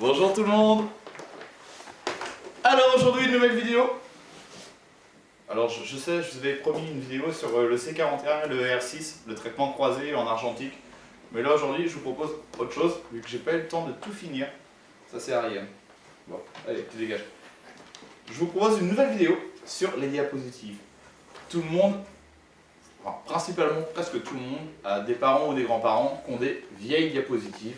Bonjour tout le monde. Alors aujourd'hui une nouvelle vidéo. Alors je sais, je vous avais promis une vidéo sur le C41 et le R6, le traitement croisé en argentique. Mais là aujourd'hui je vous propose autre chose, vu que j'ai pas eu le temps de tout finir. Ça c'est Ariane. Bon, allez, tu dégages. Je vous propose une nouvelle vidéo sur les diapositives. Tout le monde, enfin, principalement presque tout le monde, a des parents ou des grands-parents qui ont des vieilles diapositives.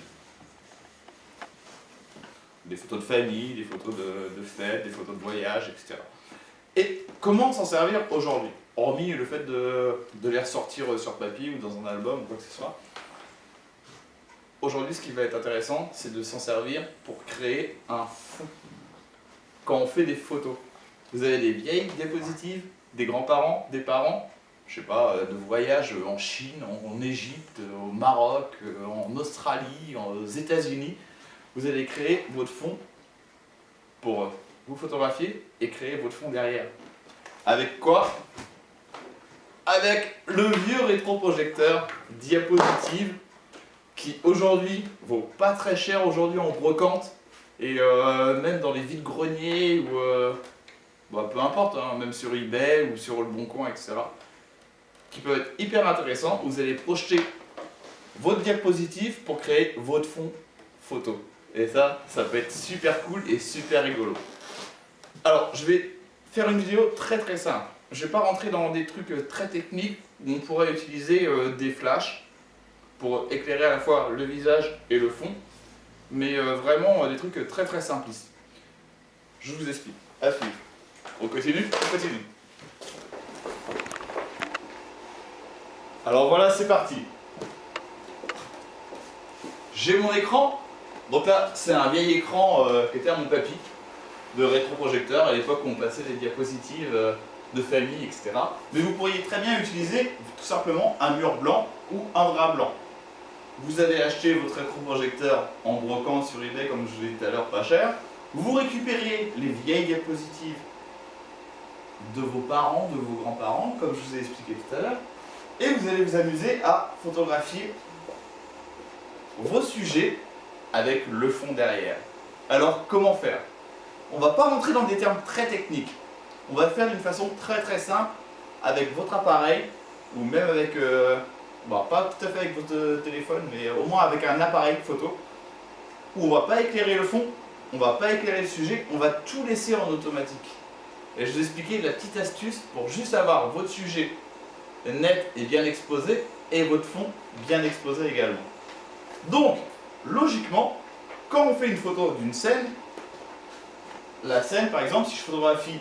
Des photos de famille, des photos de fêtes, des photos de voyage, etc. Et comment s'en servir aujourd'hui? Hormis le fait de les ressortir sur papier ou dans un album ou quoi que ce soit. Aujourd'hui, ce qui va être intéressant, c'est de s'en servir pour créer un fond. Quand on fait des photos, vous avez des vieilles diapositives, des grands-parents, des parents, je sais pas, de voyages en Chine, en Égypte, au Maroc, en Australie, aux États-Unis. Vous allez créer votre fond pour vous photographier et créer votre fond derrière. Avec quoi? Avec le vieux rétroprojecteur diapositive qui aujourd'hui vaut pas très cher aujourd'hui en brocante et même dans les vides-greniers ou peu importe, hein, même sur eBay ou sur le Bon Coin, etc. Qui peut être hyper intéressant. Vous allez projeter votre diapositive pour créer votre fond photo. Et ça peut être super cool et super rigolo. Alors, je vais faire une vidéo très simple. Je ne vais pas rentrer dans des trucs très techniques où on pourrait utiliser des flashs pour éclairer à la fois le visage et le fond, mais vraiment des trucs très simples ici. Je vous explique. À suivre. On continue? On continue. Alors voilà, c'est parti. J'ai mon écran. Donc là, c'est un vieil écran qui était à mon papy, de rétroprojecteur, à l'époque où on passait des diapositives de famille, etc. Mais vous pourriez très bien utiliser tout simplement un mur blanc ou un drap blanc. Vous avez acheté votre rétroprojecteur en brocante sur eBay, comme je vous l'ai dit tout à l'heure, pas cher. Vous récupériez les vieilles diapositives de vos parents, de vos grands-parents, comme je vous ai expliqué tout à l'heure, et vous allez vous amuser à photographier vos sujets avec le fond derrière. Alors, comment faire? On ne va pas rentrer dans des termes très techniques. On va le faire d'une façon très simple avec votre appareil ou même avec, pas tout à fait avec votre téléphone, mais au moins avec un appareil photo où on ne va pas éclairer le fond, on ne va pas éclairer le sujet, on va tout laisser en automatique. Et je vous ai expliqué la petite astuce pour juste avoir votre sujet net et bien exposé et votre fond bien exposé également. Donc, logiquement, quand on fait une photo d'une scène, la scène par exemple, si je photographie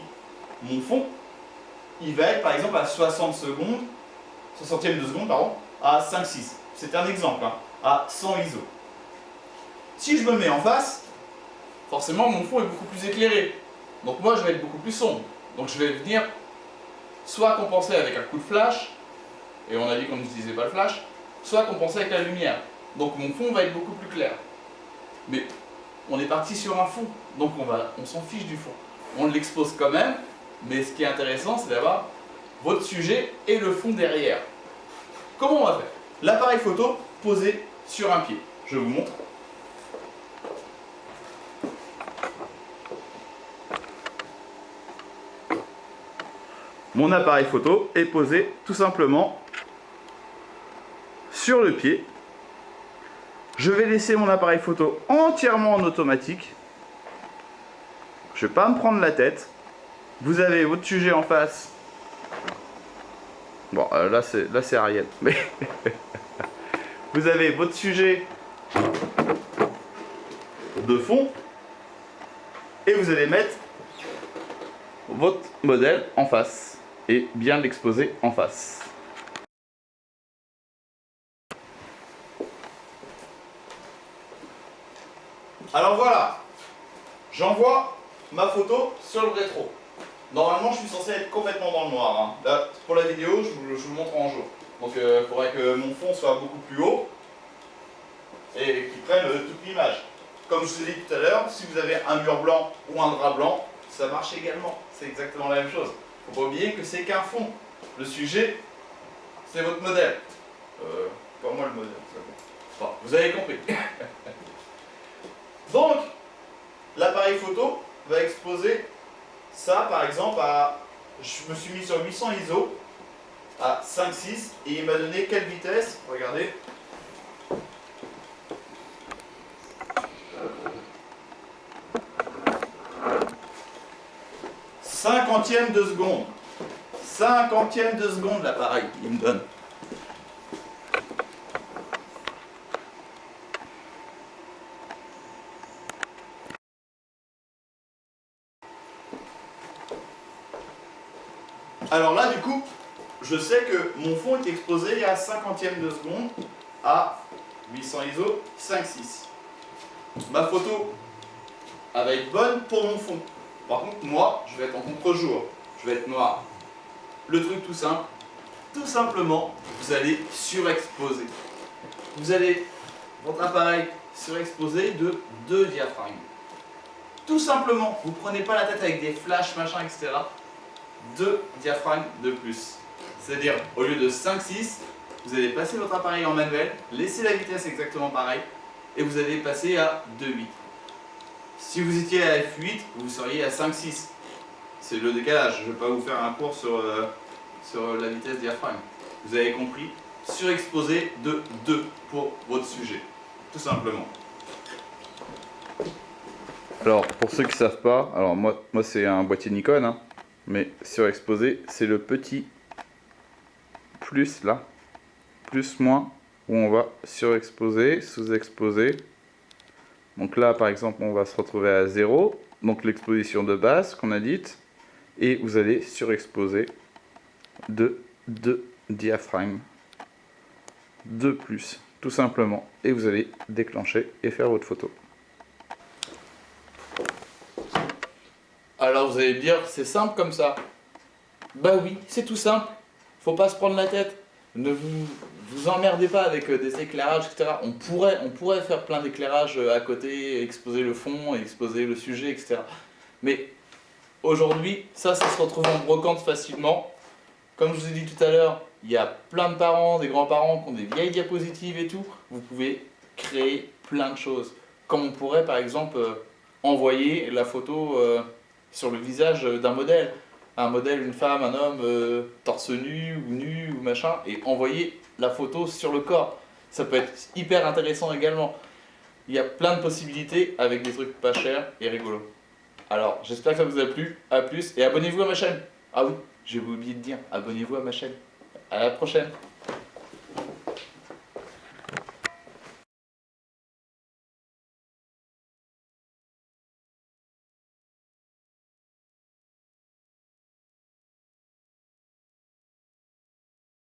mon fond, il va être par exemple à 60 secondes, 60e de seconde, pardon, à 5-6. C'est un exemple, hein, à 100 ISO. Si je me mets en face, forcément mon fond est beaucoup plus éclairé. Donc moi je vais être beaucoup plus sombre. Donc je vais venir soit compenser avec un coup de flash, et on a dit qu'on n'utilisait pas le flash, soit compenser avec la lumière. Donc mon fond va être beaucoup plus clair. Mais on est parti sur un fond, donc on s'en fiche du fond. On l'expose quand même, mais ce qui est intéressant, c'est d'avoir votre sujet et le fond derrière. Comment on va faire? L'appareil photo posé sur un pied. Je vous montre. Mon appareil photo est posé tout simplement sur le pied. Je vais laisser mon appareil photo entièrement en automatique. Je ne vais pas me prendre la tête. Vous avez votre sujet en face. Bon, là c'est Ariel. Mais vous avez votre sujet de fond. Et vous allez mettre votre modèle en face. Et bien l'exposer en face. Alors voilà, j'envoie ma photo sur le rétro. Normalement, je suis censé être complètement dans le noir. Hein. Là, pour la vidéo, je vous montre en jour. Donc, il faudrait que mon fond soit beaucoup plus haut et qu'il prenne toute l'image. Comme je vous ai dit tout à l'heure, si vous avez un mur blanc ou un drap blanc, ça marche également. C'est exactement la même chose. Il ne faut pas oublier que c'est qu'un fond. Le sujet, c'est votre modèle. Pas moi le modèle. Bon, vous avez compris. Donc, l'appareil photo va exposer ça par exemple à, je me suis mis sur 800 ISO à 5,6 et il m'a donné quelle vitesse? Regardez. Cinquantième de seconde. Cinquantième de seconde l'appareil, il me donne. Alors là, du coup, je sais que mon fond est exposé à 50e de seconde à 800 ISO 5,6. Ma photo, elle va être bonne pour mon fond. Par contre, moi, je vais être en contre-jour. Je vais être noir. Le truc tout simple, tout simplement, vous allez surexposer. Vous allez, votre appareil, surexposer de 2 diaphragmes. Tout simplement, vous ne prenez pas la tête avec des flashs, machin, etc. 2 diaphragmes de plus. C'est-à-dire, au lieu de 5,6, vous allez passer votre appareil en manuel, laisser la vitesse exactement pareil, et vous allez passer à 2,8. Si vous étiez à F8, vous seriez à 5,6. C'est le décalage. Je ne vais pas vous faire un cours sur la vitesse diaphragme. Vous avez compris, surexposer de 2 pour votre sujet. Tout simplement. Alors, pour ceux qui ne savent pas, alors moi c'est un boîtier Nikon, hein, mais surexposé, c'est le petit plus là, plus moins, où on va surexposer, sous-exposer. Donc là, par exemple, on va se retrouver à 0, donc l'exposition de base qu'on a dite, et vous allez surexposer de 2 diaphragmes, 2 plus, tout simplement, et vous allez déclencher et faire votre photo. Alors vous allez me dire, c'est simple comme ça. Bah oui, c'est tout simple. Faut pas se prendre la tête. Ne vous emmerdez pas avec des éclairages, etc. On pourrait faire plein d'éclairages à côté, exposer le fond, exposer le sujet, etc. Mais aujourd'hui, ça se retrouve en brocante facilement. Comme je vous ai dit tout à l'heure, il y a plein de parents, des grands-parents qui ont des vieilles diapositives et tout. Vous pouvez créer plein de choses. Comme on pourrait par exemple envoyer la photo sur le visage d'un modèle. Un modèle, une femme, un homme, torse nu ou machin, et envoyer la photo sur le corps. Ça peut être hyper intéressant également. Il y a plein de possibilités avec des trucs pas chers et rigolos. Alors, j'espère que ça vous a plu. À plus et abonnez-vous à ma chaîne. Ah oui, j'ai oublié de dire, abonnez-vous à ma chaîne. À la prochaine.